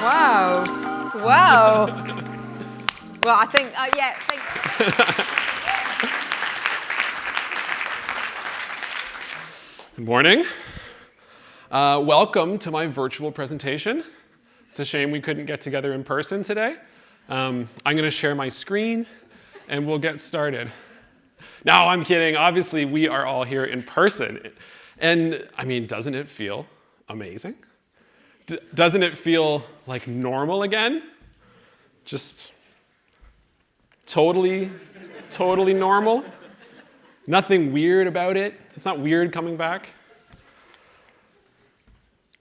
Wow. Wow. Well, I think, yeah, thank Good morning. Welcome to my virtual presentation. It's a shame we couldn't get together in person today. I'm going to share my screen, and we'll get started. No, I'm kidding. Obviously, we are all here in person. And, I mean, doesn't it feel amazing? Doesn't it feel like normal again? Just totally normal? Nothing weird about it? It's not weird coming back?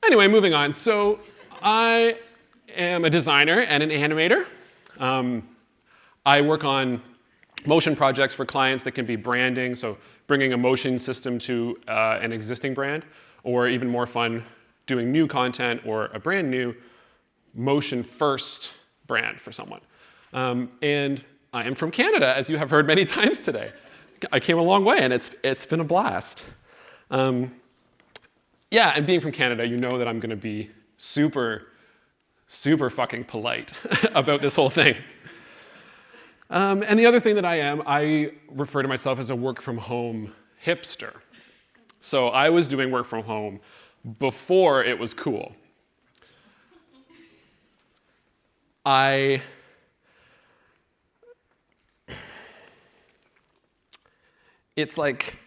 Anyway, moving on. So I am a designer and an animator. I work on motion projects for clients that can be branding, so bringing a motion system to an existing brand, or even more fun, doing new content or a brand new motion-first brand for someone. And I am from Canada, as you have heard many times today. I came a long way, and it's been a blast. Yeah, and being from Canada, you know that I'm going to be super fucking polite about this whole thing. And the other thing that I refer to myself as a work-from-home hipster. So I was doing work from home before it was cool. It's like,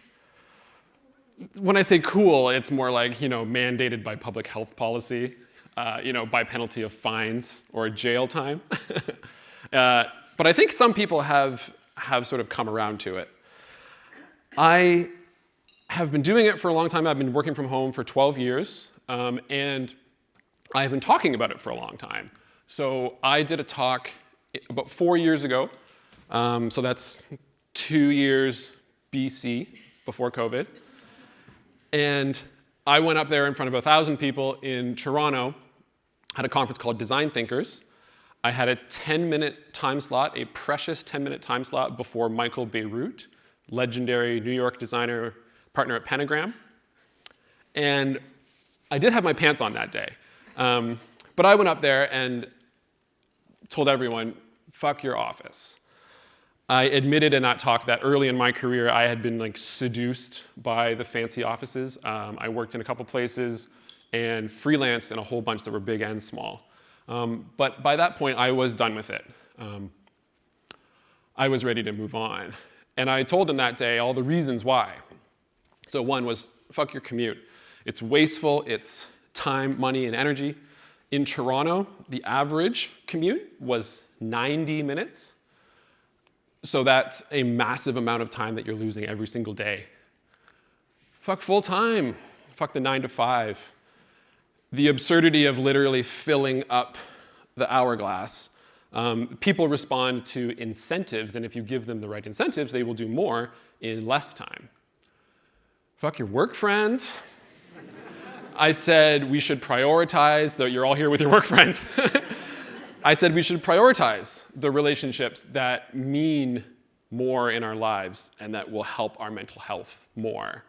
when I say cool, it's more like, mandated by public health policy, by penalty of fines or jail time. But I think some people have sort of come around to it. I have been doing it for a long time. I've been working from home for 12 years, and I have been talking about it for a long time. So I did a talk about 4 years ago, so that's 2 years BC, before COVID. And I went up there in front of 1,000 people in Toronto, had a conference called Design Thinkers. I had a 10-minute time slot, a precious 10-minute time slot before Michael Beirut, legendary New York designer, partner at Pentagram. And I did have my pants on that day. But I went up there and told everyone, fuck your office. I admitted in that talk that early in my career, I had been seduced by the fancy offices. I worked in a couple places and freelanced in a whole bunch that were big and small. But by that point, I was done with it. I was ready to move on. And I told them that day all the reasons why. So one was, fuck your commute. It's wasteful, it's time, money, and energy. In Toronto, the average commute was 90 minutes. So that's a massive amount of time that you're losing every single day. Fuck full time. Fuck the 9 to 5. The absurdity of literally filling up the hourglass. People respond to incentives, and if you give them the right incentives, they will do more in less time. Fuck your work friends. I said we should prioritize, though you're all here with your work friends. I said we should prioritize the relationships that mean more in our lives and that will help our mental health more.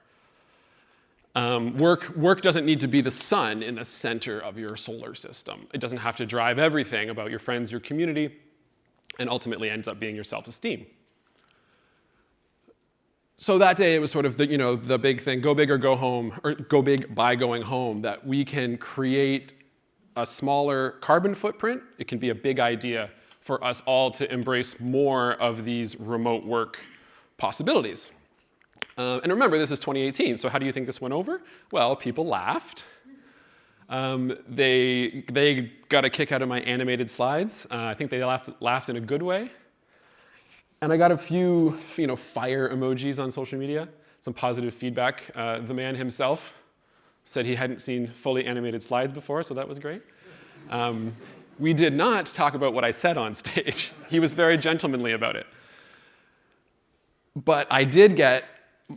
Work doesn't need to be the sun in the center of your solar system. It doesn't have to drive everything about your friends, your community, and ultimately ends up being your self-esteem. So that day it was sort of the big thing, go big or go home, or go big by going home, that we can create a smaller carbon footprint. It can be a big idea for us all to embrace more of these remote work possibilities. And remember, this is 2018, so how do you think this went over? Well, people laughed. They got a kick out of my animated slides. I think they laughed in a good way. And I got a few fire emojis on social media, some positive feedback. The man himself said he hadn't seen fully animated slides before, so that was great. We did not talk about what I said on stage. He was very gentlemanly about it. But I did get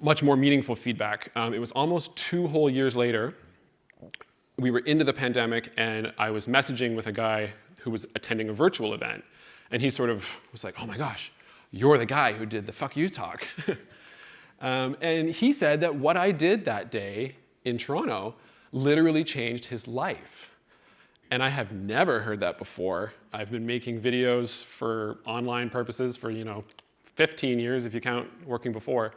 much more meaningful feedback. It was almost 2 whole years later. We were into the pandemic, and I was messaging with a guy who was attending a virtual event. And he sort of was like, oh my gosh, you're the guy who did the fuck you talk. And he said that what I did that day in Toronto literally changed his life. And I have never heard that before. I've been making videos for online purposes for 15 years, if you count working before.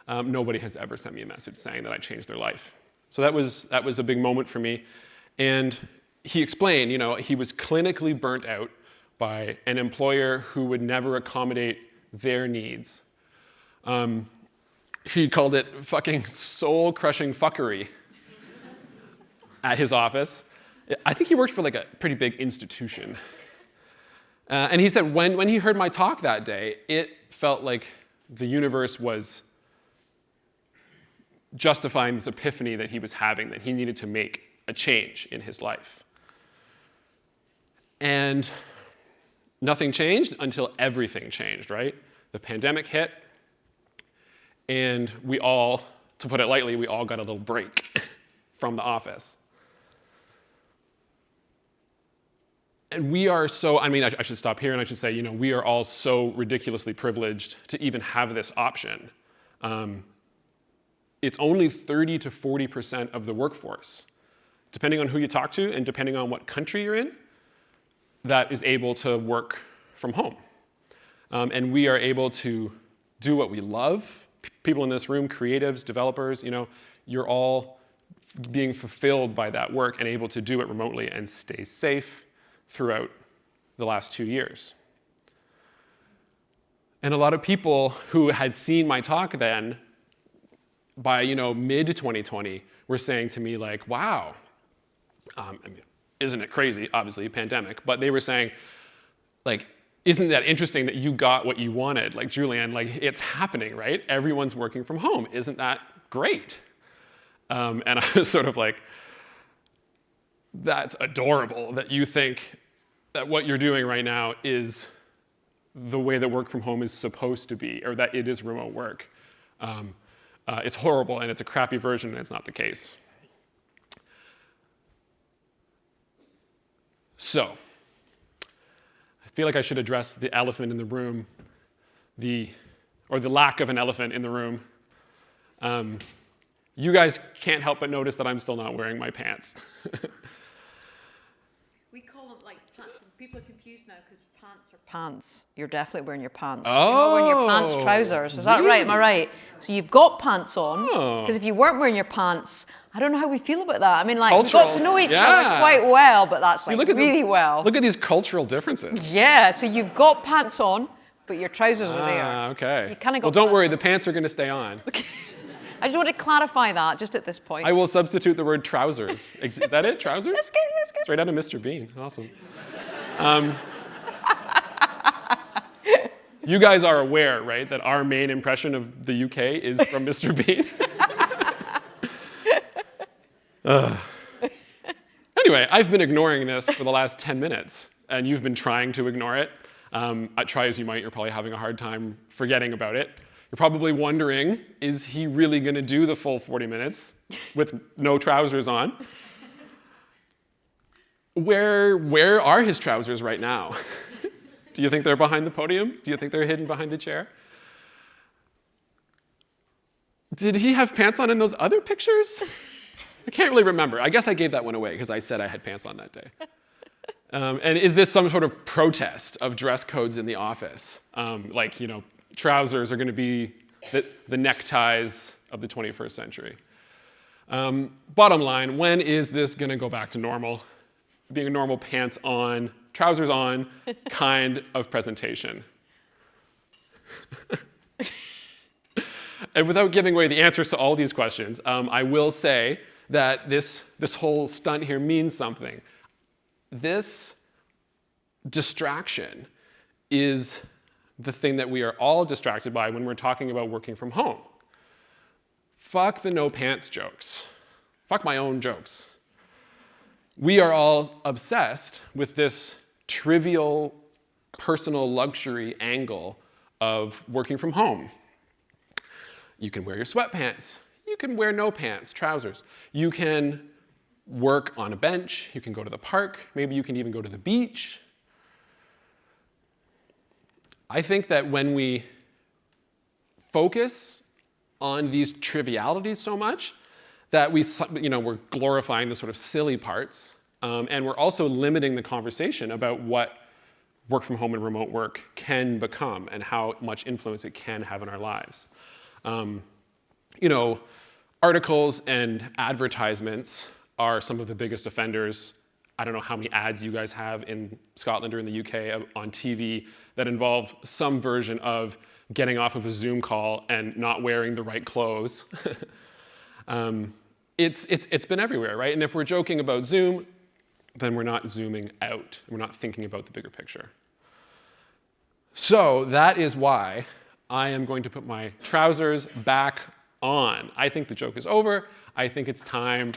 Nobody has ever sent me a message saying that I changed their life. So that was a big moment for me. And he explained, he was clinically burnt out by an employer who would never accommodate their needs. He called it fucking soul-crushing fuckery at his office. I think he worked for like a pretty big institution. And he said when he heard my talk that day, it felt like the universe was justifying this epiphany that he was having, that he needed to make a change in his life. And nothing changed until everything changed, right? The pandemic hit, and we all, to put it lightly, we all got a little break from the office. And we are so, I should stop here and I should say, we are all so ridiculously privileged to even have this option. It's only 30 to 40% of the workforce, depending on who you talk to and depending on what country you're in, that is able to work from home. And we are able to do what we love. People in this room, creatives, developers, you're all being fulfilled by that work and able to do it remotely and stay safe throughout the last 2 years. And a lot of people who had seen my talk then, by mid-2020, were saying to me like, wow, isn't it crazy? Obviously, pandemic, but they were saying, like, isn't that interesting that you got what you wanted? Like, Julian, like, it's happening, right? Everyone's working from home. Isn't that great? And I was sort of like, that's adorable that you think that what you're doing right now is the way that work from home is supposed to be, or that it is remote work. It's horrible and it's a crappy version and it's not the case. So, I feel like I should address the elephant in the room, or the lack of an elephant in the room. You guys can't help but notice that I'm still not wearing my pants. We call them like pants. People are confused now because pants are pants. You're definitely wearing your pants. Oh, you're not wearing your pants trousers. Is that right? Am I right? So you've got pants on, because if you weren't wearing your pants, I don't know how we feel about that. We've got to know each other quite well, but that's really well. Look at these cultural differences. Yeah, so you've got pants on, but your trousers are there. Okay. You kind of got. Well, don't worry, the pants are going to stay on. Okay. I just want to clarify that just at this point. I will substitute the word trousers. Is that it? Trousers? That's good. That's good. Straight out of Mr. Bean. Awesome. You guys are aware, right, that our main impression of the UK is from Mr. Bean? Anyway, I've been ignoring this for the last 10 minutes, and you've been trying to ignore it. Try as you might, you're probably having a hard time forgetting about it. You're probably wondering, is he really going to do the full 40 minutes with no trousers on? Where are his trousers right now? Do you think they're behind the podium? Do you think they're hidden behind the chair? Did he have pants on in those other pictures? I can't really remember. I guess I gave that one away because I said I had pants on that day. And is this some sort of protest of dress codes in the office? Trousers are going to be the neckties of the 21st century. Bottom line, when is this going to go back to normal? Being a normal pants on, trousers on kind of presentation. And without giving away the answers to all these questions, I will say that this whole stunt here means something. This distraction is the thing that we are all distracted by when we're talking about working from home. Fuck the no pants jokes. Fuck my own jokes. We are all obsessed with this trivial personal luxury angle of working from home. You can wear your sweatpants. You can wear no pants, trousers. You can work on a bench. You can go to the park. Maybe you can even go to the beach. I think that when we focus on these trivialities so much, that we're glorifying the sort of silly parts And we're also limiting the conversation about what work from home and remote work can become and how much influence it can have in our lives. Articles and advertisements are some of the biggest offenders. I don't know how many ads you guys have in Scotland or in the UK on TV that involve some version of getting off of a Zoom call and not wearing the right clothes. It's been everywhere, right? And if we're joking about Zoom, then we're not zooming out. We're not thinking about the bigger picture. So that is why I am going to put my trousers back on. I think the joke is over. I think it's time.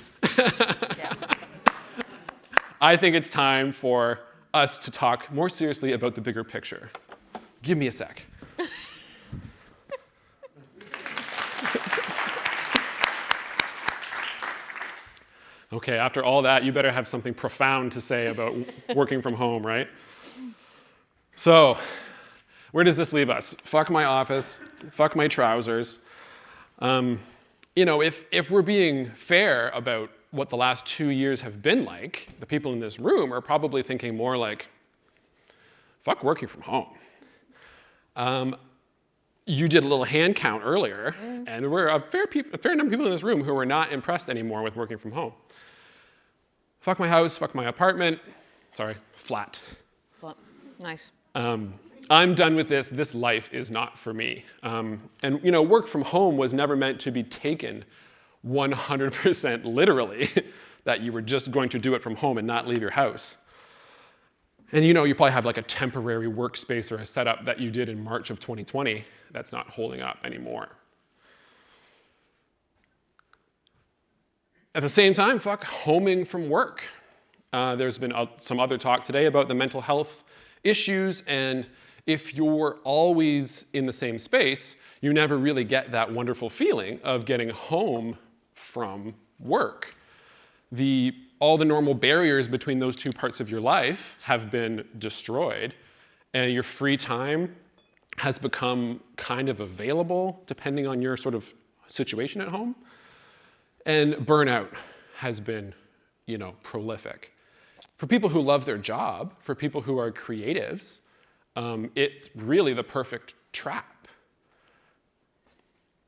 I think it's time for us to talk more seriously about the bigger picture. Give me a sec. Okay, after all that, you better have something profound to say about working from home, right? So, where does this leave us? Fuck my office, fuck my trousers. If we're being fair about what the last 2 years have been like, the people in this room are probably thinking more like, fuck working from home. You did a little hand count earlier, and there were a fair number of people in this room who were not impressed anymore with working from home. Fuck my house, fuck my apartment. Sorry, flat. Flat. Nice. I'm done with this. This life is not for me. Work from home was never meant to be taken 100% literally, that you were just going to do it from home and not leave your house. And you probably have like a temporary workspace or a setup that you did in March of 2020 that's not holding up anymore. At the same time, fuck homing from work. There's been some other talk today about the mental health issues, and if you're always in the same space, you never really get that wonderful feeling of getting home from work. All the normal barriers between those two parts of your life have been destroyed, and your free time has become kind of available depending on your sort of situation at home. And burnout has been, prolific. For people who love their job, for people who are creatives, it's really the perfect trap.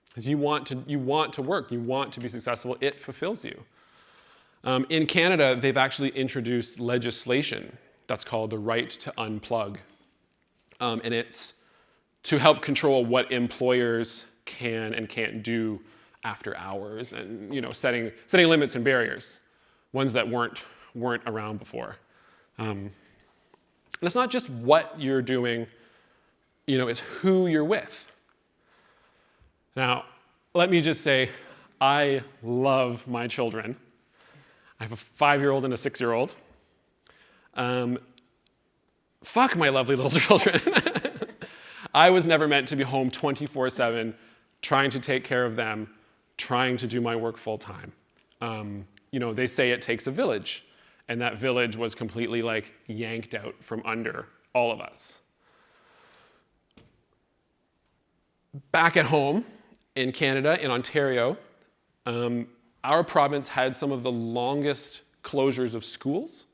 Because you want to work, you want to be successful, it fulfills you. In Canada, they've actually introduced legislation that's called the right to unplug. And it's to help control what employers can and can't do after hours, and setting limits and barriers, ones that weren't around before. And it's not just what you're doing, it's who you're with. Now, let me just say, I love my children. I have a 5-year-old and a 6-year-old. Fuck my lovely little children. I was never meant to be home 24/7, trying to take care of them, trying to do my work full time. They say it takes a village, and that village was completely yanked out from under all of us. Back at home in Canada, in Ontario, our province had some of the longest closures of schools.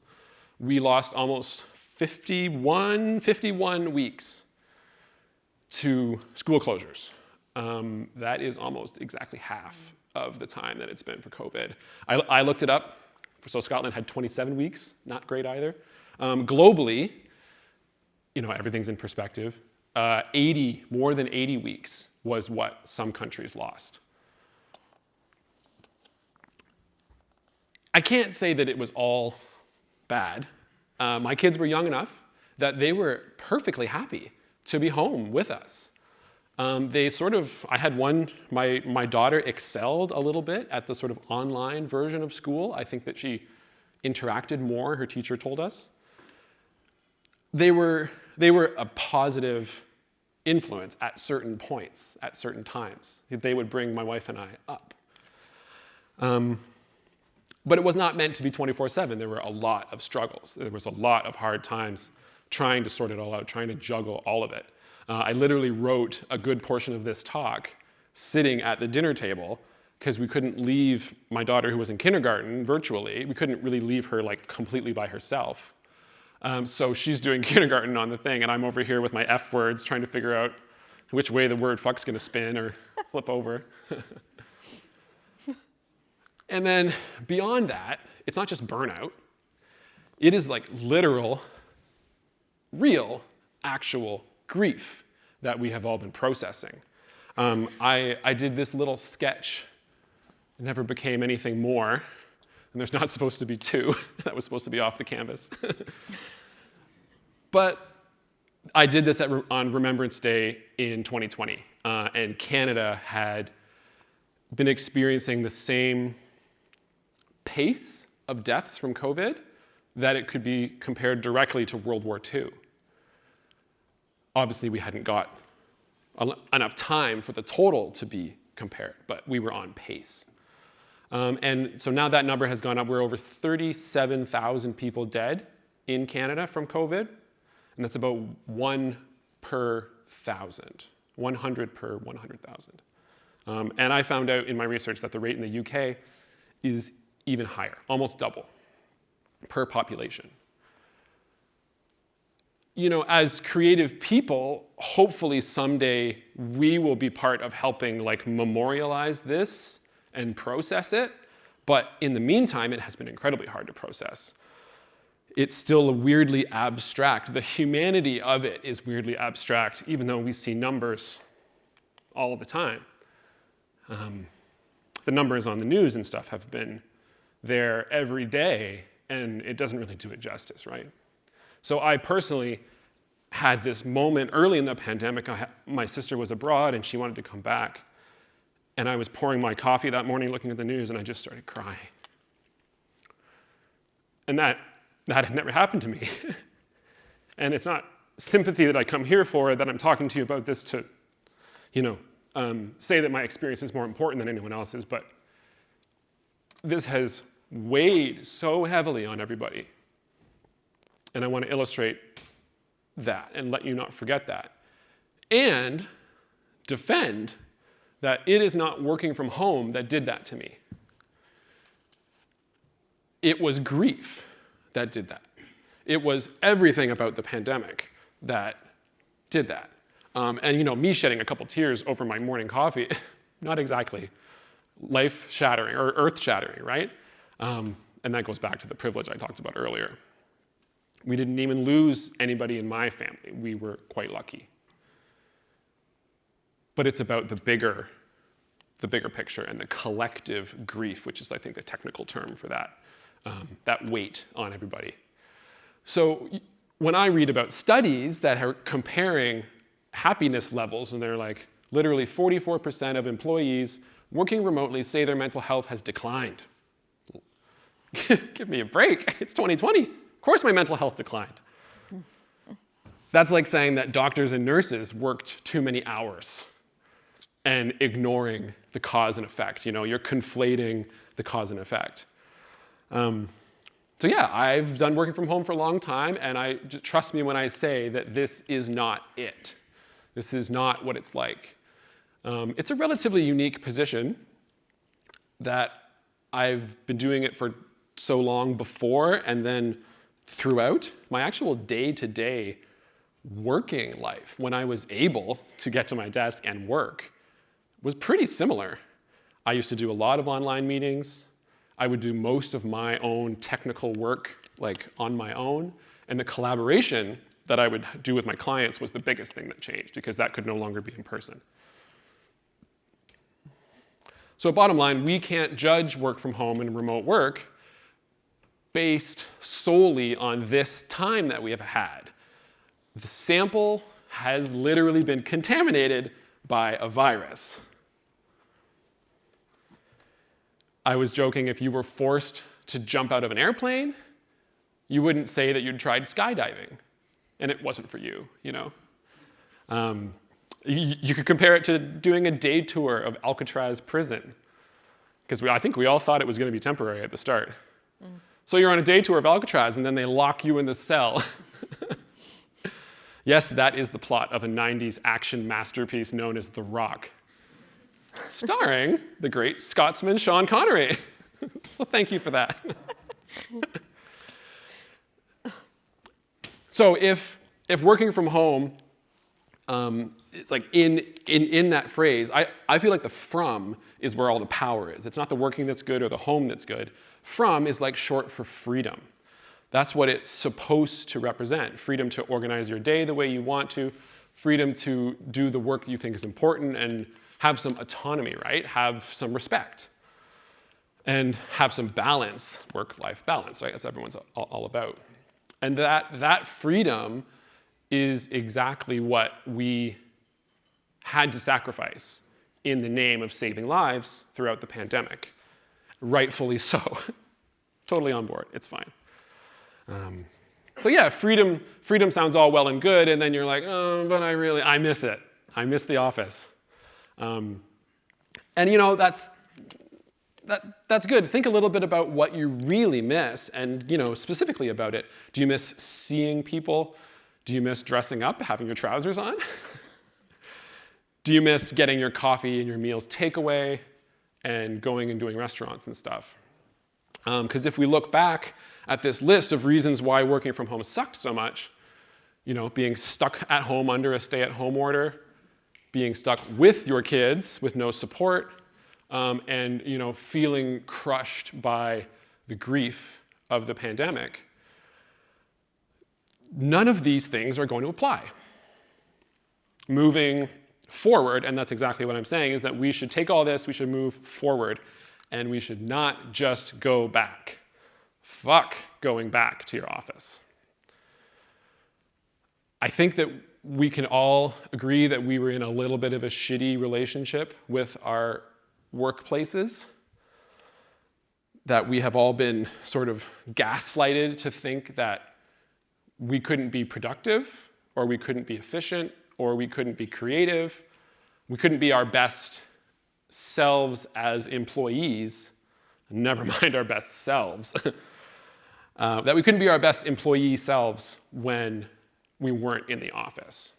We lost almost 51 weeks to school closures. That is almost exactly half of the time that it's been for COVID. I looked it up. So Scotland had 27 weeks, not great either. Globally, everything's in perspective. More than 80 weeks was what some countries lost. I can't say that it was all bad. My kids were young enough that they were perfectly happy to be home with us. I had my daughter excelled a little bit at the sort of online version of school. I think that she interacted more, her teacher told us. They were a positive influence at certain points, at certain times. They would bring my wife and I up. But it was not meant to be 24/7. There were a lot of struggles. There was a lot of hard times trying to sort it all out, trying to juggle all of it. I literally wrote a good portion of this talk sitting at the dinner table, because we couldn't leave my daughter who was in kindergarten virtually. We couldn't really leave her like completely by herself. So she's doing kindergarten on the thing, and I'm over here with my F words trying to figure out which way the word fuck's gonna spin or flip over. And then beyond that, it's not just burnout. It is like literal, real, actual grief that we have all been processing. I did this little sketch. It never became anything more. And there's not supposed to be two. That was supposed to be off the canvas. But I did this on Remembrance Day in 2020. And Canada had been experiencing the same pace of deaths from COVID that it could be compared directly to World War II. Obviously, we hadn't got enough time for the total to be compared, but we were on pace. And so now that number has gone up. We're over 37,000 people dead in Canada from COVID, and that's about 1 per 1,000, 100 per 100,000. And I found out in my research that the rate in the UK is even higher, almost double per population. You know, as creative people, hopefully someday we will be part of helping like memorialize this and process it. But in the meantime, it has been incredibly hard to process. It's still weirdly abstract. The humanity of it is weirdly abstract, even though we see numbers all the time. The numbers on the news and stuff have been there every day, and it doesn't really do it justice, right? So I personally had this moment early in the pandemic. My sister was abroad and she wanted to come back. And I was pouring my coffee that morning looking at the news and I just started crying. And that had never happened to me. And it's not sympathy that I come here for, that I'm talking to you about this to, say that my experience is more important than anyone else's, but this has weighed so heavily on everybody. And I want to illustrate that and let you not forget that. And defend that it is not working from home that did that to me. It was grief that did that. It was everything about the pandemic that did that. And me shedding a couple tears over my morning coffee, not exactly life-shattering or earth-shattering, right? And that goes back to the privilege I talked about earlier. We didn't even lose anybody in my family. We were quite lucky. But it's about the bigger picture and the collective grief, which is, I think, the technical term for that weight on everybody. So when I read about studies that are comparing happiness levels, and they're like, literally 44% of employees working remotely say their mental health has declined. Give me a break. It's 2020. Of course my mental health declined. That's like saying that doctors and nurses worked too many hours and ignoring the cause and effect. You're conflating the cause and effect. So yeah, I've done working from home for a long time, and trust me when I say that this is not it. This is not what it's like. It's a relatively unique position that I've been doing it for so long before and then throughout. My actual day-to-day working life, when I was able to get to my desk and work, was pretty similar. I used to do a lot of online meetings. I would do most of my own technical work on my own, and the collaboration that I would do with my clients was the biggest thing that changed, because that could no longer be in person. So bottom line, we can't judge work from home and remote work based solely on this time that we have had. The sample has literally been contaminated by a virus. I was joking, if you were forced to jump out of an airplane, you wouldn't say that you'd tried skydiving, and it wasn't for you, You could compare it to doing a day tour of Alcatraz prison, because I think we all thought it was going to be temporary at the start. So you're on a day tour of Alcatraz, and then they lock you in the cell. Yes, that is the plot of a 90s action masterpiece known as The Rock. starring the great Scotsman Sean Connery. So thank you for that. So if working from home, it's like in that phrase, I feel like the from is where all the power is. It's not the working that's good or the home that's good. From is like short for freedom. That's what it's supposed to represent. Freedom to organize your day the way you want to, freedom to do the work that you think is important and have some autonomy, right? Have some respect. And have some balance, work-life balance, right? That's what everyone's all about. And that freedom is exactly what we had to sacrifice in the name of saving lives throughout the pandemic. Rightfully so. Totally on board, it's fine. So yeah, freedom sounds all well and good, and then you're like, oh, but I miss it. I miss the office. And you know, that's good. Think a little bit about what you really miss, and you know, specifically about it. Do you miss seeing people? Do you miss dressing up, having your trousers on? Do you miss getting your coffee and your meals takeaway and going and doing restaurants and stuff? Because if we look back at this list of reasons why working from home sucked so much, you know, being stuck at home under a stay-at-home order, being stuck with your kids with no support, and you know, feeling crushed by the grief of the pandemic, none of these things are going to apply. Moving forward, and that's exactly what I'm saying, is that we should take all this, we should move forward, and we should not just go back. Fuck going back to your office. I think that we can all agree that we were in a little bit of a shitty relationship with our workplaces, that we have all been sort of gaslighted to think that we couldn't be productive, or we couldn't be efficient, or we couldn't be creative, we couldn't be our best selves as employees, never mind our best selves, that we couldn't be our best employee selves when we weren't in the office.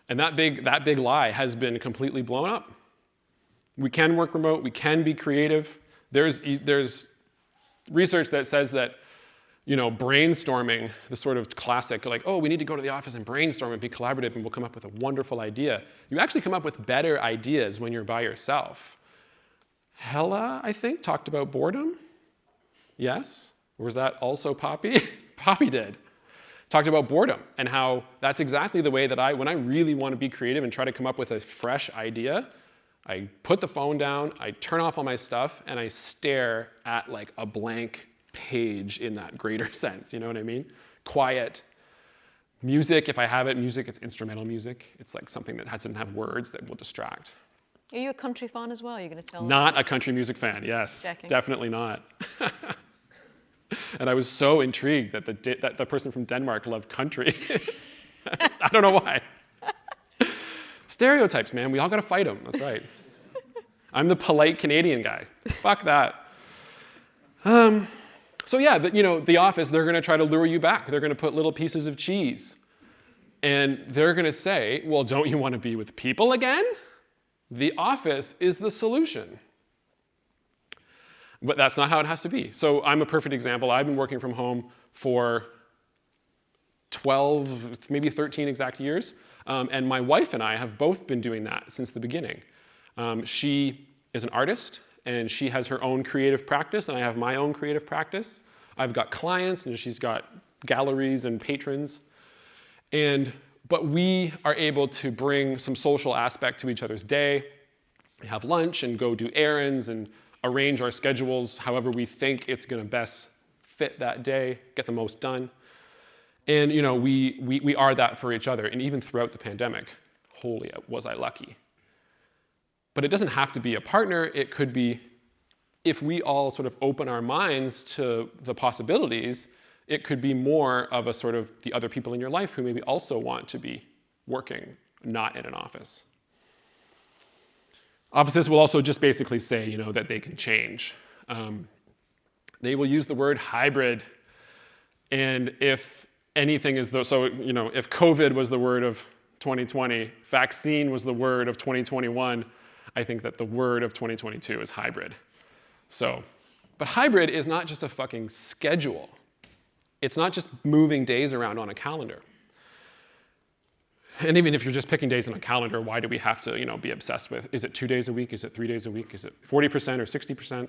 And that big lie has been completely blown up. We can work remote, we can be creative. There's research that says that, you know, brainstorming, the sort of classic, like, oh, we need to go to the office and brainstorm and be collaborative and we'll come up with a wonderful idea. You actually come up with better ideas when you're by yourself. Hella, I think, talked about boredom. Yes? Or was that also Poppy? Poppy did. Talked about boredom and how that's exactly the way that when I really want to be creative and try to come up with a fresh idea, I put the phone down, I turn off all my stuff, and I stare at like a blank page in that greater sense, you know what I mean? Quiet. Music, if I have it, music, it's instrumental music. It's like something that doesn't have words that will distract. Are you a country fan as well? You're going to tell me? Not a country music fan, yes. Checking. Definitely not. And I was so intrigued that the person from Denmark loved country. I don't know why. Stereotypes, man. We all got to fight them. That's right. I'm the polite Canadian guy. Fuck that. So yeah, you know, the office, they're going to try to lure you back. They're going to put little pieces of cheese. And they're going to say, well, don't you want to be with people again? The office is the solution. But that's not how it has to be. So I'm a perfect example. I've been working from home for 12, maybe 13 exact years. And my wife and I have both been doing that since the beginning. She is an artist, and she has her own creative practice, and I have my own creative practice. I've got clients, and she's got galleries and patrons. But we are able to bring some social aspect to each other's day, have lunch and go do errands and arrange our schedules however we think it's going to best fit that day, get the most done. And you know, we are that for each other. And even throughout the pandemic, holy, was I lucky. But it doesn't have to be a partner. It could be, if we all sort of open our minds to the possibilities, it could be more of a sort of the other people in your life who maybe also want to be working, not in an office. Offices will also just basically say, you know, that they can change. They will use the word hybrid. And if anything is, so, you know, if COVID was the word of 2020, vaccine was the word of 2021, I think that the word of 2022 is hybrid. So, but hybrid is not just a fucking schedule. It's not just moving days around on a calendar. And even if you're just picking days on a calendar, why do we have to, be obsessed with, is it 2 days a week? Is it 3 days a week? Is it 40% or 60%?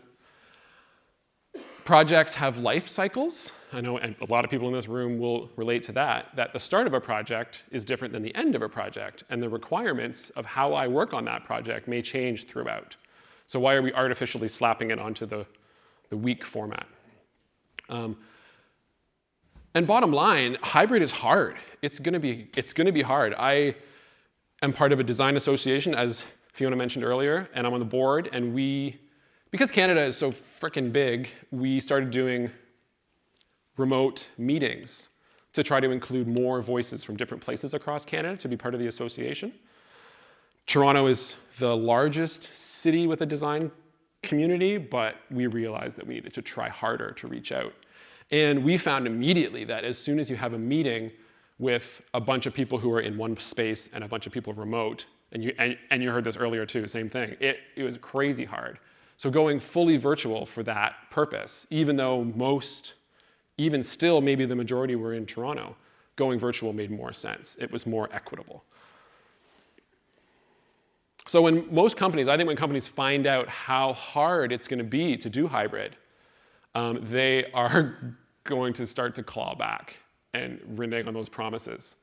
Projects have life cycles. I know, and a lot of people in this room will relate to that the start of a project is different than the end of a project, and the requirements of how I work on that project may change throughout. So why are we artificially slapping it onto the week format? And bottom line, hybrid is hard. It's gonna be hard. I am part of a design association, as Fiona mentioned earlier, and I'm on the board, and because Canada is so frickin' big, we started doing remote meetings to try to include more voices from different places across Canada to be part of the association. Toronto is the largest city with a design community, but we realized that we needed to try harder to reach out. And we found immediately that as soon as you have a meeting with a bunch of people who are in one space and a bunch of people remote, and you heard this earlier too, same thing, it was crazy hard. So going fully virtual for that purpose, even though even still maybe the majority were in Toronto, going virtual made more sense. It was more equitable. So I think when companies find out how hard it's going to be to do hybrid, they are going to start to claw back and renege on those promises.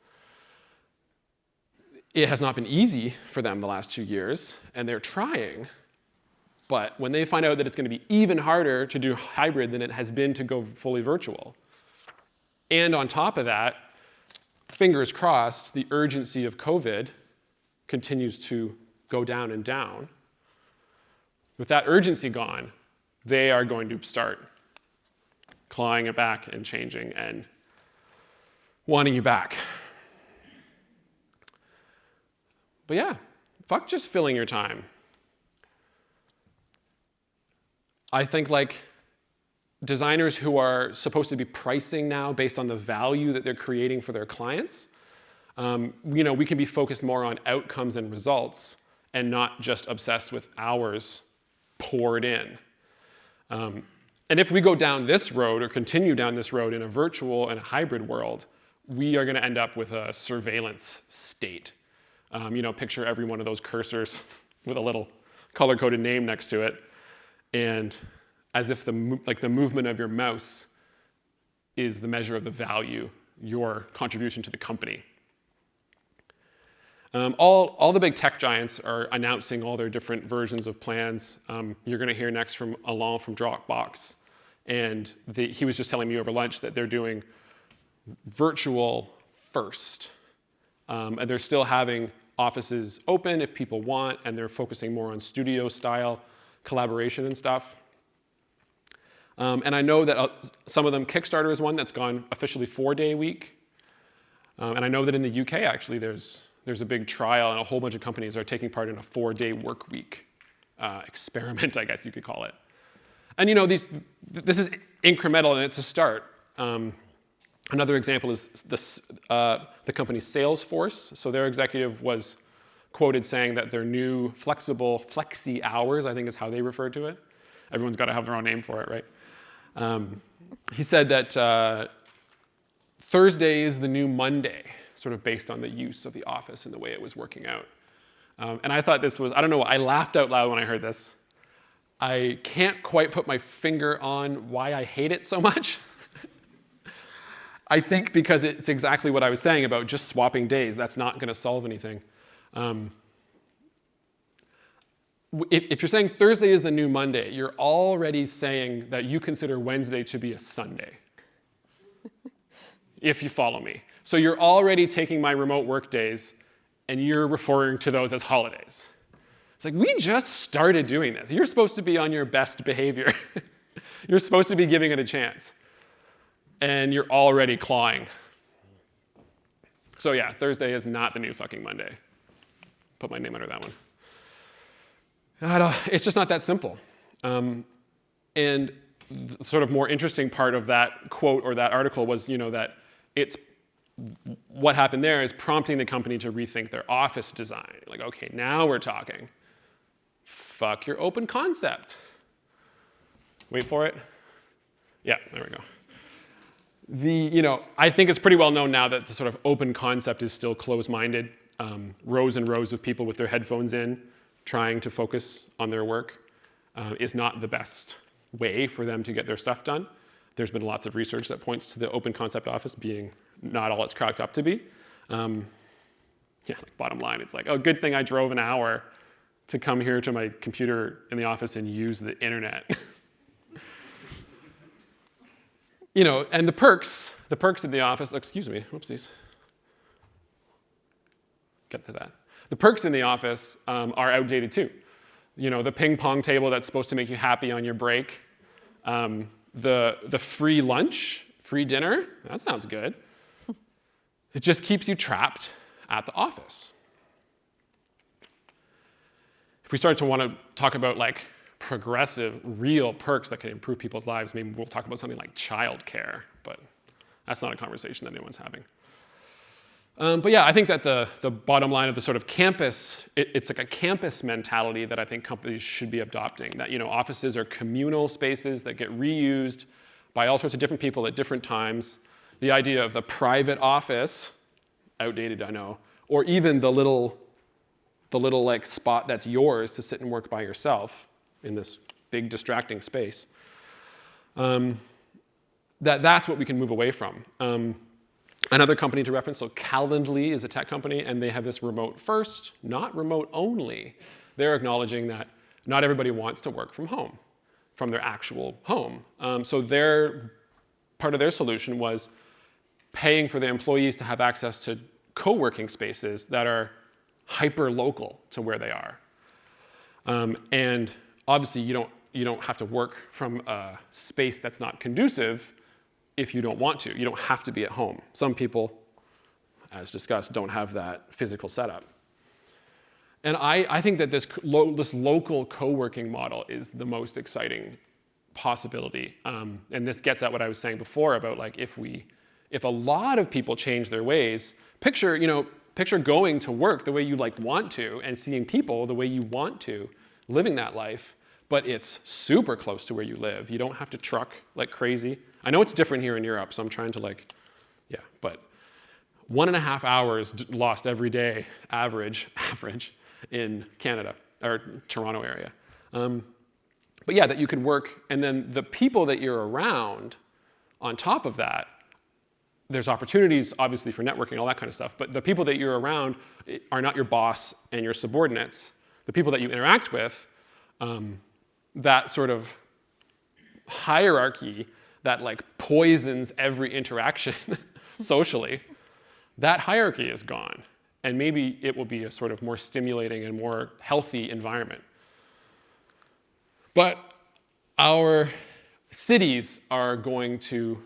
It has not been easy for them the last 2 years, and they're trying. But when they find out that it's going to be even harder to do hybrid than it has been to go fully virtual, and on top of that, fingers crossed, the urgency of COVID continues to go down and down. With that urgency gone, they are going to start clawing it back and changing and wanting you back. But yeah, fuck just filling your time. I think designers who are supposed to be pricing now based on the value that they're creating for their clients, we can be focused more on outcomes and results and not just obsessed with hours poured in. And if we go down this road or continue down this road in a virtual and a hybrid world, we are going to end up with a surveillance state. Picture every one of those cursors with a little color-coded name next to it, and as if the movement of your mouse is the measure of the value, your contribution to the company. All the big tech giants are announcing all their different versions of plans. You're going to hear next from Alain from Dropbox. And he was just telling me over lunch that they're doing virtual first. And they're still having offices open if people want, and they're focusing more on studio-style collaboration and stuff. And I know that some of them, Kickstarter is one that's gone officially 4-day week. And I know that in the UK, actually, there's a big trial, and a whole bunch of companies are taking part in a 4-day work week experiment, I guess you could call it. And this is incremental, and it's a start. Another example is the company Salesforce. So their executive was quoted saying that their new flexi hours, I think is how they refer to it. Everyone's got to have their own name for it, right? He said that Thursday is the new Monday, sort of based on the use of the office and the way it was working out. And I thought this was, I don't know, I laughed out loud when I heard this. I can't quite put my finger on why I hate it so much. I think because it's exactly what I was saying about just swapping days. That's not going to solve anything. If you're saying Thursday is the new Monday, you're already saying that you consider Wednesday to be a Sunday, if you follow me. So you're already taking my remote work days and you're referring to those as holidays. It's like, we just started doing this. You're supposed to be on your best behavior. You're supposed to be giving it a chance. And you're already clawing. So yeah, Thursday is not the new fucking Monday. Put my name under that one. It's just not that simple. And the sort of more interesting part of that quote or that article was, that it's what happened there is prompting the company to rethink their office design. Like, okay, now we're talking. fuck your open concept. Wait for it. Yeah, there we go. I think it's pretty well known now that the sort of open concept is still closed-minded. Rows and rows of people with their headphones in, trying to focus on their work, is not the best way for them to get their stuff done. There's been lots of research that points to the open concept office being not all it's cracked up to be. Bottom line, it's like, oh, good thing I drove an hour to come here to my computer in the office and use the internet. And the perks in the office, excuse me, whoopsies. Get to that. The perks in the office are outdated too. The ping pong table that's supposed to make you happy on your break, the free lunch, free dinner, that sounds good. It just keeps you trapped at the office. If we start to want to talk about like progressive, real perks that can improve people's lives, maybe we'll talk about something like childcare, but that's not a conversation that anyone's having. But yeah, I think that the bottom line of the sort of campus, it's like a campus mentality that I think companies should be adopting, that offices are communal spaces that get reused by all sorts of different people at different times. The idea of the private office, outdated, I know, or even the little like spot that's yours to sit and work by yourself in this big distracting space, that's what we can move away from. Another company to reference, so Calendly is a tech company, and they have this remote first, not remote only. They're acknowledging that not everybody wants to work from home, from their actual home. So part of their solution was paying for the employees to have access to co-working spaces that are hyper-local to where they are. And obviously, you don't have to work from a space that's not conducive if you don't want to. You don't have to be at home. Some people, as discussed, don't have that physical setup. And I think that this local co-working model is the most exciting possibility. And this gets at what I was saying before about like if a lot of people change their ways, picture going to work the way you like want to and seeing people the way you want to, living that life, but it's super close to where you live. You don't have to truck like crazy. I know it's different here in Europe, so I'm trying to but 1.5 hours lost every day, average in Canada, or Toronto area. But yeah, that you can work, and then the people that you're around, on top of that, there's opportunities, obviously, for networking, all that kind of stuff, but the people that you're around are not your boss and your subordinates. The people that you interact with, that sort of hierarchy that like poisons every interaction socially, that hierarchy is gone. And maybe it will be a sort of more stimulating and more healthy environment. But our cities are going to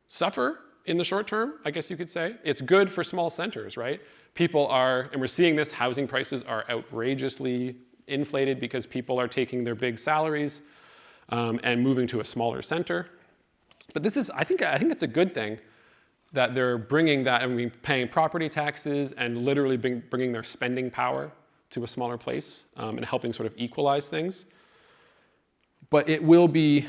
suffer in the short term, I guess you could say. It's good for small centers, right? People are, and we're seeing this, housing prices are outrageously inflated because people are taking their big salaries and moving to a smaller center. But this is, I think it's a good thing that they're bringing that, paying property taxes and literally bringing their spending power to a smaller place and helping sort of equalize things. But it will be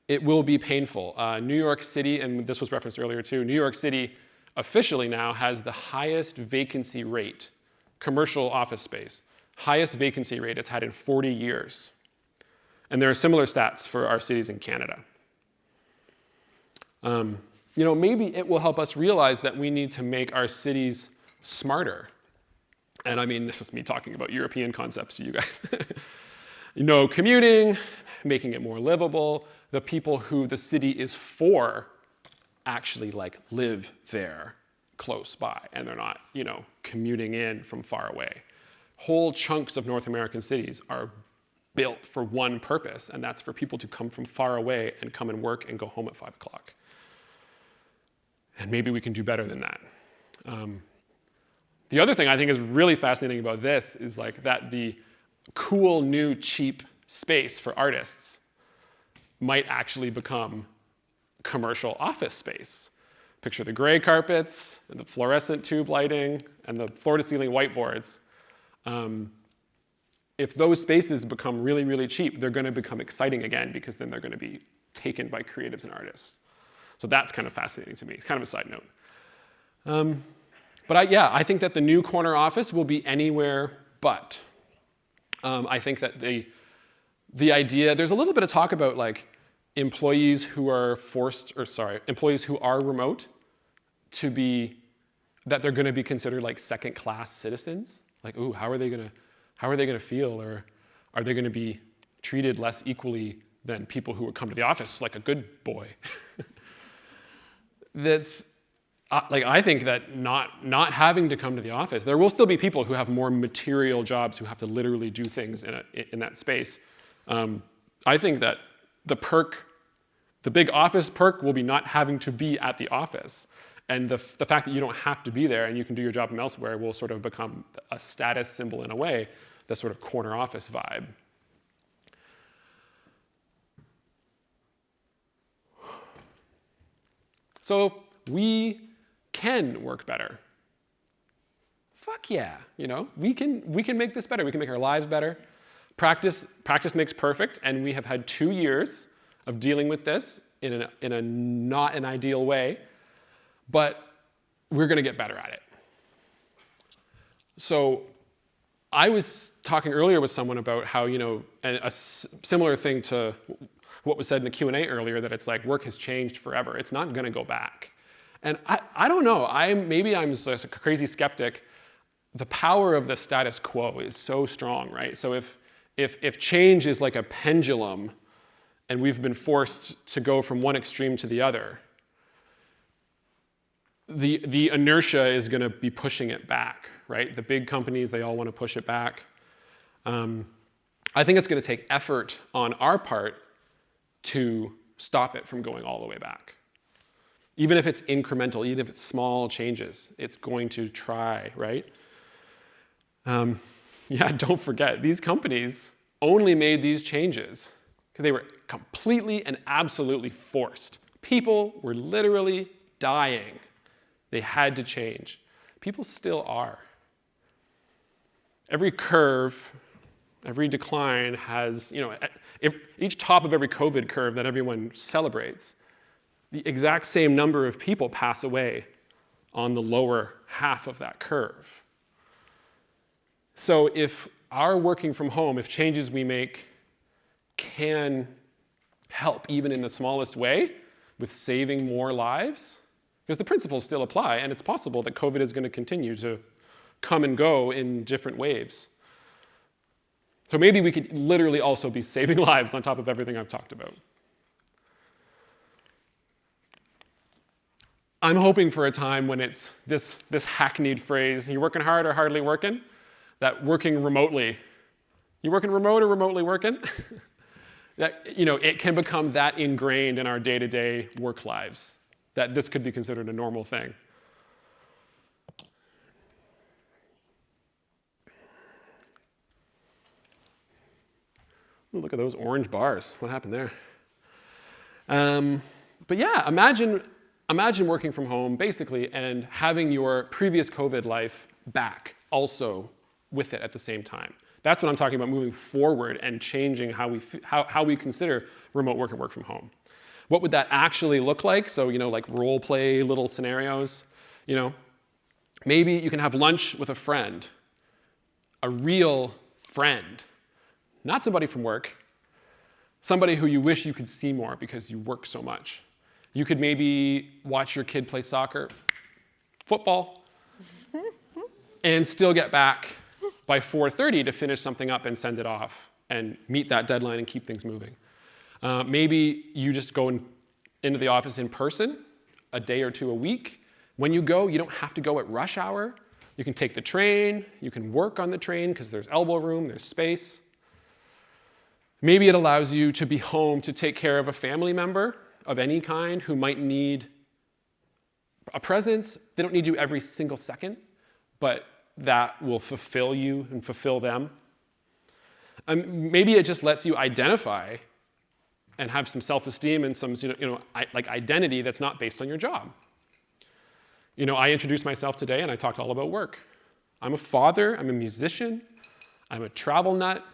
painful. New York City, and this was referenced earlier too, New York City officially now has the highest vacancy rate, commercial office space, highest vacancy rate it's had in 40 years. And there are similar stats for our cities in Canada. Maybe it will help us realize that we need to make our cities smarter. And I mean, this is me talking about European concepts to you guys. Commuting, making it more livable. The people who the city is for actually like live there close by, and they're not, commuting in from far away. Whole chunks of North American cities are built for one purpose, and that's for people to come from far away and come and work and go home at 5 o'clock. And maybe we can do better than that. The other thing I think is really fascinating about this is like that the cool, new, cheap space for artists might actually become commercial office space. Picture the gray carpets and the fluorescent tube lighting and the floor-to-ceiling whiteboards. if those spaces become really, really cheap, they're going to become exciting again because then they're going to be taken by creatives and artists. So that's kind of fascinating to me. It's kind of a side note. But I think that the new corner office will be anywhere but. I think that the idea, there's a little bit of talk about like employees who are employees who are remote that they're going to be considered like second-class citizens. Like, ooh, how are they going to feel, or are they going to be treated less equally than people who would come to the office like a good boy? That's like, I think that not having to come to the office, there will still be people who have more material jobs who have to literally do things in that space. I think that the big office perk will be not having to be at the office. And the fact that you don't have to be there and you can do your job from elsewhere will sort of become a status symbol in a way, the sort of corner office vibe. So we can work better. Fuck yeah, we can make this better. We can make our lives better. Practice makes perfect, and we have had 2 years of dealing with this in a not an ideal way. But we're going to get better at it. So I was talking earlier with someone about how, a similar thing to what was said in the Q&A earlier, that it's like work has changed forever. It's not going to go back. And I don't know. Maybe I'm just a crazy skeptic. The power of the status quo is so strong, right? So if change is like a pendulum and we've been forced to go from one extreme to the other, the inertia is going to be pushing it back, right? The big companies, they all want to push it back. I think it's going to take effort on our part to stop it from going all the way back. Even if it's incremental, even if it's small changes, it's going to try, right? Don't forget, these companies only made these changes because they were completely and absolutely forced. People were literally dying. They had to change. People still are. Every curve, every decline has, each top of every COVID curve that everyone celebrates, the exact same number of people pass away on the lower half of that curve. So if our working from home, if changes we make can help even in the smallest way with saving more lives, because the principles still apply, and it's possible that COVID is going to continue to come and go in different waves. So maybe we could literally also be saving lives on top of everything I've talked about. I'm hoping for a time when it's this hackneyed phrase, you working hard or hardly working? That working remotely. You working remote or remotely working? That, it can become that ingrained in our day-to-day work lives, that this could be considered a normal thing. Ooh, look at those orange bars. What happened there? But yeah, imagine working from home, basically, and having your previous COVID life back also with it at the same time. That's what I'm talking about, moving forward and changing how we consider remote work and work from home. What would that actually look like? So, like role play little scenarios. Maybe you can have lunch with a friend, a real friend, not somebody from work, somebody who you wish you could see more because you work so much. You could maybe watch your kid play soccer, football, and still get back by 4:30 to finish something up and send it off and meet that deadline and keep things moving. Maybe you just go into the office in person a day or two a week. When you go, you don't have to go at rush hour. You can take the train. You can work on the train because there's elbow room, there's space. Maybe it allows you to be home to take care of a family member of any kind who might need a presence. They don't need you every single second, but that will fulfill you and fulfill them. Maybe it just lets you identify and have some self-esteem and some like identity that's not based on your job. I introduced myself today and I talked all about work. I'm a father, I'm a musician, I'm a travel nut.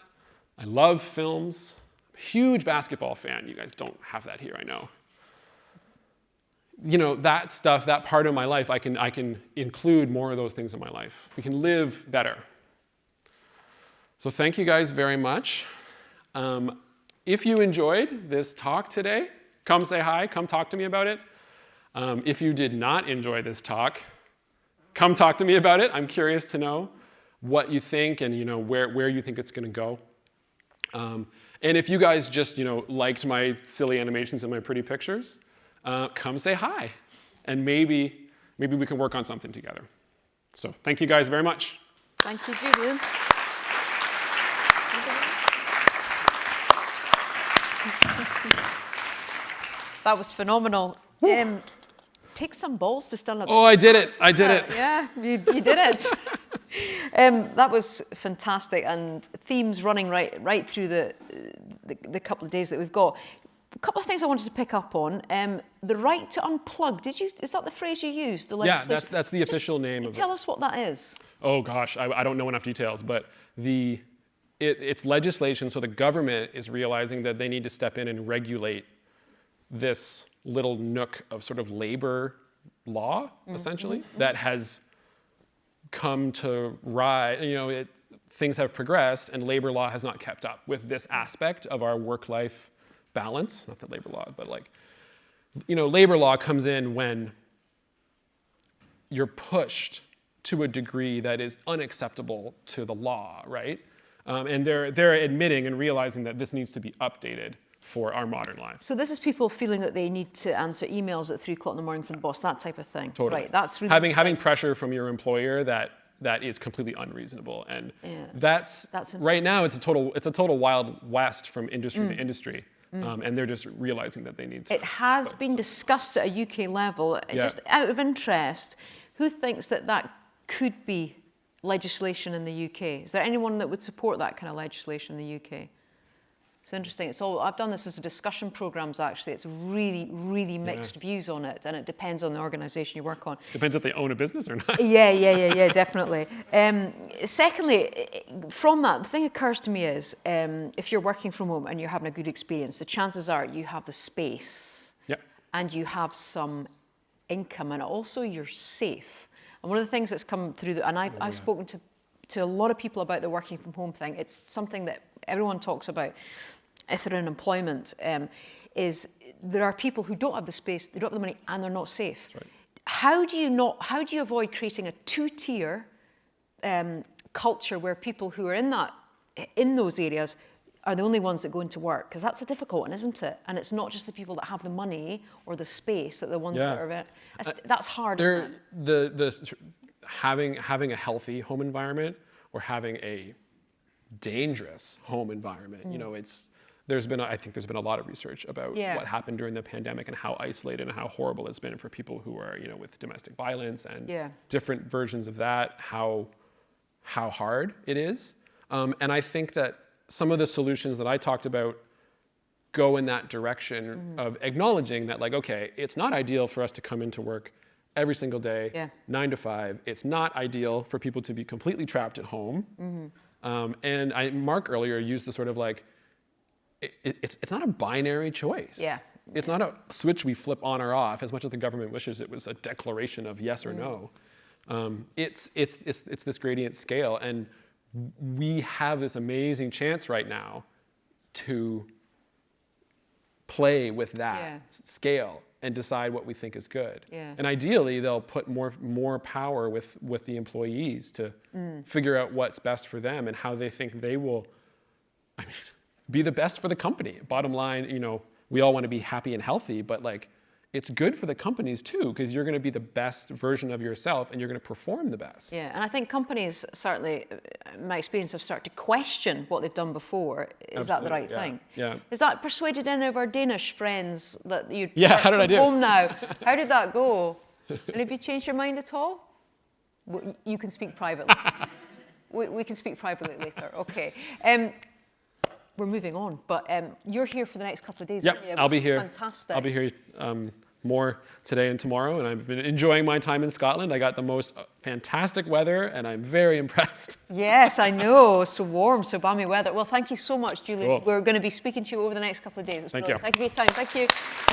I love films. I'm a huge basketball fan. You guys don't have that here, I know. You know, that stuff, that part of my life, I can include more of those things in my life. We can live better. So thank you guys very much. If you enjoyed this talk today, come say hi, come talk to me about it. If you did not enjoy this talk, come talk to me about it. I'm curious to know what you think and, you know, where you think it's going to go. And if you guys just, you know, liked my silly animations and my pretty pictures, come say hi, and maybe we can work on something together. So thank you guys very much. Thank you, Julian. That was phenomenal. Take some balls to stand up. Oh, I did it. I did it. Yeah, you did it. That was fantastic, and themes running right through the couple of days that we've got. A couple of things I wanted to pick up on. The right to unplug. Is that the phrase you used? The legislation? Yeah, that's the official name of it. Tell us what that is. Oh gosh, I don't know enough details, but it's legislation, so the government is realizing that they need to step in and regulate this little nook of sort of labor law, essentially, that has come to rise. You know, things have progressed, and labor law has not kept up with this aspect of our work-life balance. Not that labor law, but like, you know, labor law comes in when you're pushed to a degree that is unacceptable to the law, right? And they're admitting and realizing that this needs to be updated for our modern lives. So this is people feeling that they need to answer emails at 3 o'clock in the morning from the boss, that type of thing. Totally. Right, that's really having pressure from your employer that is completely unreasonable, and yeah, that's right now it's a total wild west from industry to industry. And they're just realizing that they need to. It has been discussed at a UK level. Yeah. Just out of interest, who thinks that could be legislation in the UK? Is there anyone that would support that kind of legislation in the UK? It's interesting. I've done this as a discussion programs, actually. It's really, really mixed views on it, and it depends on the organisation you work on. Depends if they own a business or not. Yeah, definitely. Secondly, from that, the thing that occurs to me is, if you're working from home and you're having a good experience, the chances are you have the space, and you have some income, and also you're safe. And one of the things that's come through, and I've spoken to a lot of people about the working from home thing. It's something that everyone talks about if they're in employment, is there are people who don't have the space, they don't have the money, and they're not safe. That's right. How do you avoid creating a two-tier culture where people who are in those areas are the only ones that go into work? Because that's a difficult one, isn't it? And it's not just the people that have the money or the space that the ones that are that's hard, isn't it? Having a healthy home environment or having a dangerous home environment, you know, I think there's been a lot of research about what happened during the pandemic and how isolated and how horrible it's been for people who are, you know, with domestic violence and different versions of that, how hard it is. And I think that some of the solutions that I talked about go in that direction of acknowledging that, like, okay, it's not ideal for us to come into work every single day, 9 to 5. It's not ideal for people to be completely trapped at home. And Mark earlier used the sort of like, it's not a binary choice. Yeah. It's not a switch we flip on or off, as much as the government wishes it was a declaration of yes or no. It's this gradient scale, and we have this amazing chance right now to play with that scale and decide what we think is good. And ideally, they'll put more power with the employees to figure out what's best for them and how they think they will, be the best for the company. Bottom line, you know, we all want to be happy and healthy, but like, it's good for the companies too, because you're going to be the best version of yourself and you're going to perform the best. Yeah, and I think companies certainly, in my experience, have started to question what they've done before. Is that the right thing? Yeah. Is that persuaded any of our Danish friends that you'd how did I do? home now? How did that go? And have you changed your mind at all? You can speak privately. we can speak privately later. Okay. We're moving on, but you're here for the next couple of days. Yep, I'll be here. Fantastic. I'll be here more today and tomorrow, and I've been enjoying my time in Scotland. I got the most fantastic weather, and I'm very impressed. Yes, I know. So warm, so balmy weather. Well, thank you so much, Julian. Cool. We're going to be speaking to you over the next couple of days. It's Thank brilliant. you. Thank you for your time. Thank you.